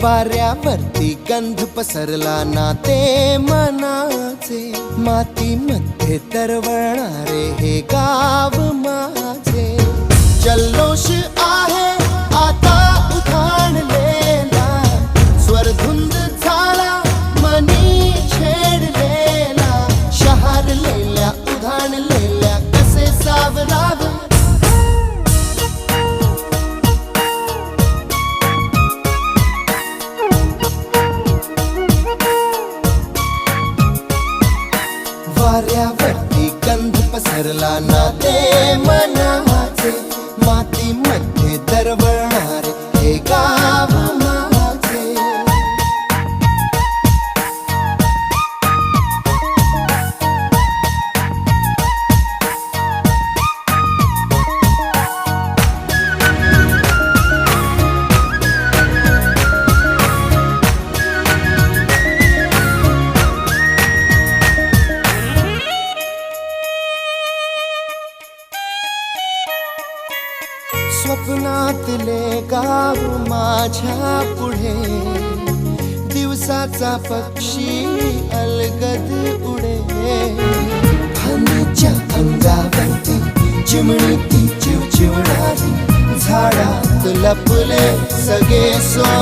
वाऱ्यावरती गंध पसरला ना ते मनाचे, मातीमध्ये तरवळणारे हे गाव माझे. जल्लोष आहे आता उधाणलेला, स्वरधुंद झाला मनी छेडलेला. शहारलेल्या उधाणलेल्या कसे सावरावे, वाऱ्यावरती गंध पसरला ना ते मनाचे, मातीमध्ये दरवळणारे हे गाव माझे. स्वप्नातले गाव माझ्या पुढे, दिवसाचा पक्षी अलगद उडे. फांदीच्या अंगावरती चिमणी ती चिवचिवणारी, झाडात लपले सगळे सोय.